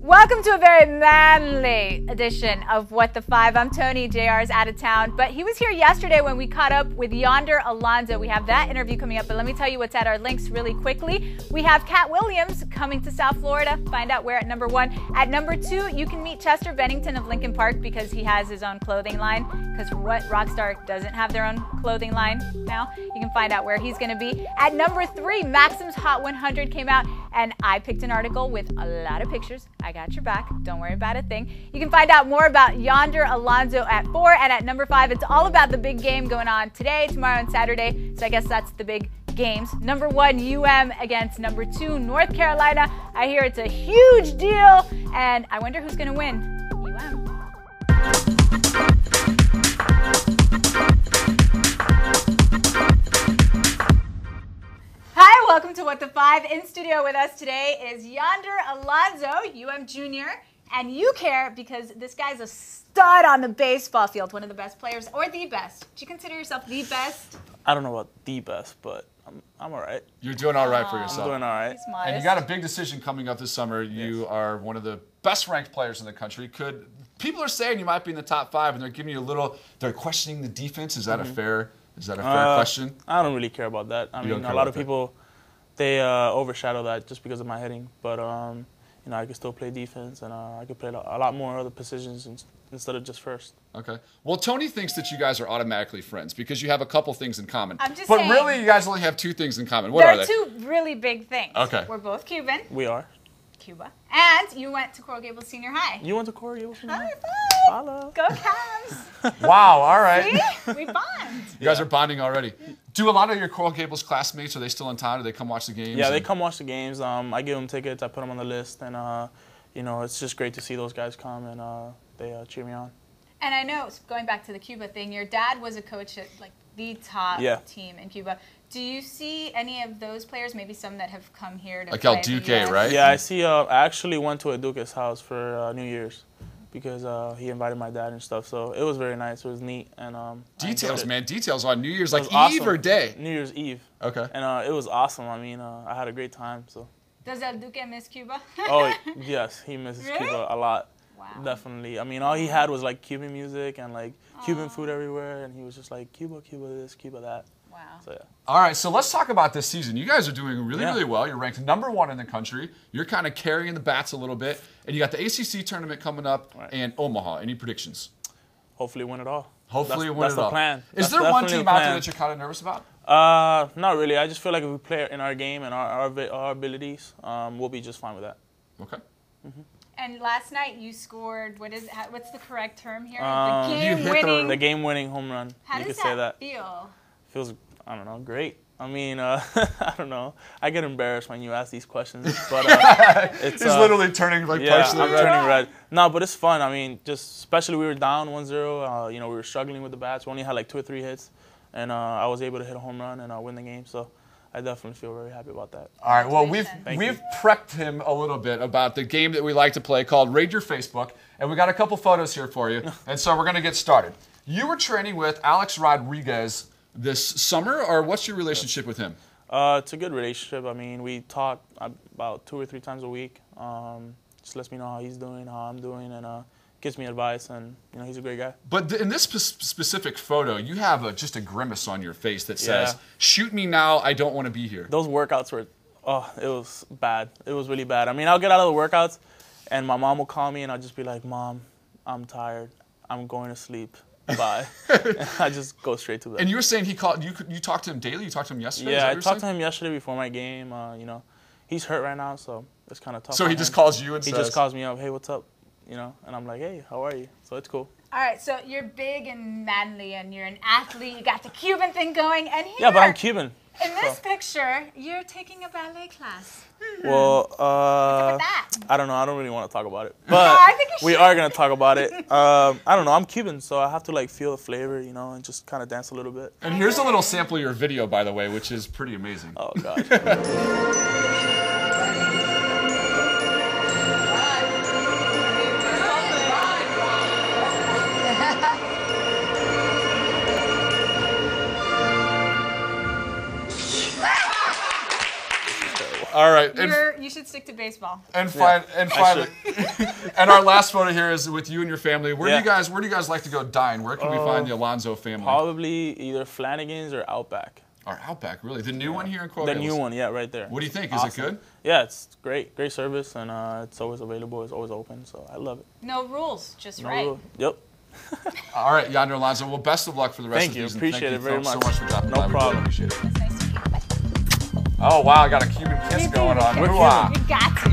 Welcome to a very manly edition of What the Five. I'm Tony. JR is out of town, but he was here yesterday when we caught up with Yonder Alonso. We have that interview coming up, but let me tell you what's at our links really quickly. We have Cat Williams coming to South Florida. Find out where at number 1. At number 2, you can meet Chester Bennington of Lincoln Park because he has his own clothing line. Because what rockstar doesn't have their own clothing line now? You can find out where he's going to be. At number 3, Maxim's Hot 100 came out, and I picked an article with a lot of pictures. I got your back. Don't worry about a thing. You can find out more about Yonder Alonso at 4, and at number 5, it's all about the big game going on today, tomorrow, and Saturday. So I guess that's the big games. Number 1, UM against number 2, North Carolina. I hear it's a huge deal, and I wonder who's going to win. UM. Hi, welcome to What the Five. In studio with us today is Yonder Alonso, UM Junior, and you care because this guy's a stud on the baseball field, one of the best players, or the best. Do you consider yourself the best? I don't know about the best, but I'm all right. You're doing all right for yourself. I'm doing all right. He's modest. And you got a big decision coming up this summer. You are one of the best ranked players in the country. People are saying you might be in the top 5, and they're giving you they're questioning the defense. Is that a fair question? I don't really care about that. I mean, a lot of people, they overshadow that just because of my hitting. But, you know, I can still play defense, and I can play a lot more other positions instead of just first. Okay. Well, Tony thinks that you guys are automatically friends because you have a couple things in common. I'm just but saying, really, you guys only have 2 things in common. What are they? There are 2 really big things. Okay. We're both Cuban. We are. Cuba. And you went to Coral Gables Senior High. You went to Coral Gables Senior High? High five. Go Cavs. Wow, all right. See? We bond. You guys are bonding already. Do a lot of your Coral Gables classmates, are they still in town? Do they come watch the games? Yeah, they come watch the games. I give them tickets. I put them on the list. And, you know, it's just great to see those guys come, and they cheer me on. And I know, going back to the Cuba thing, your dad was a coach at like the top team in Cuba. Do you see any of those players, maybe some that have come here to like play El Duque, right? Yeah, I see. I actually went to El Duque's house for New Year's because he invited my dad and stuff. So it was very nice. It was neat. And details, man. Details on New Year's, like Eve awesome. or day? New Year's Eve. Okay. And it was awesome. I mean, I had a great time. So. Does El Duque miss Cuba? Oh, yes. He misses Really? Cuba a lot. Wow. Definitely. I mean, all he had was like Cuban music and like Cuban food everywhere. And he was just like, Cuba, Cuba this, Cuba that. Wow. So, yeah. All right, so let's talk about this season. You guys are doing really well. You're ranked number 1 in the country. You're kind of carrying the bats a little bit. And you got the ACC tournament coming up and Omaha. Any predictions? Hopefully win it all. Hopefully win it all. That's the plan. Is there one team out there that you're kind of nervous about? Not really. I just feel like if we play in our game and our abilities, we'll be just fine with that. Okay. Mm-hmm. And last night you scored, what's the correct term here? The game-winning home run. How does that feel? Feels, I don't know, great. I mean, I don't know. I get embarrassed when you ask these questions, but it's literally turning like partially red. Turning red. No, but it's fun. I mean, just especially we were down 1-0. You know, we were struggling with the bats. We only had like 2 or 3 hits, and I was able to hit a home run and win the game. So I definitely feel very happy about that. All right. Well, we've prepped him a little bit about the game that we like to play called Raid Your Facebook, and we got a couple photos here for you, and so we're going to get started. You were training with Alex Rodriguez this summer, or what's your relationship with him? It's a good relationship. I mean, we talk about 2 or 3 times a week. Just lets me know how he's doing, how I'm doing, and gives me advice. And you know, he's a great guy. But in this specific photo, you have just a grimace on your face that says, "Shoot me now. I don't want to be here." Those workouts were, it was bad. It was really bad. I mean, I'll get out of the workouts, and my mom will call me, and I'll just be like, "Mom, I'm tired. I'm going to sleep. Bye." I just go straight to bed. And you were saying he called you. You talked to him daily. You talked to him yesterday. Yeah, I talked to him yesterday before my game. You know, he's hurt right now, so it's kind of tough. So he just calls you and he just calls me up. Hey, what's up? You know, and I'm like, hey, how are you? So it's cool. All right, so you're big and manly, and you're an athlete. You got the Cuban thing going, and here. Yeah, but I'm Cuban. In this picture, you're taking a ballet class. Well, that? I don't know. I don't really want to talk about it, but we are gonna talk about it. I don't know. I'm Cuban, so I have to like feel the flavor, you know, and just kind of dance a little bit. And here's a little sample of your video, by the way, which is pretty amazing. Oh gosh. All right. right. You should stick to baseball. And finally, and our last photo here is with you and your family. Where do you guys like to go dine? Where can we find the Alonso family? Probably either Flanagan's or Outback. Or Outback, really? The new one here in Coral The Gables? new one, yeah, right there. What do you think? Awesome. Is it good? Yeah, it's great. Great service, and it's always available. It's always open, so I love it. No rules, just No right. rule. Yep. All right, Yonder Alonso. Well, best of luck for the rest of the Thank you. season. Appreciate it very much. Thank you so much for dropping by. No We problem. really appreciate it. It's nice to meet you. Oh, wow. I got a Cuban kiss going on. We're Ooh-ah. You got to.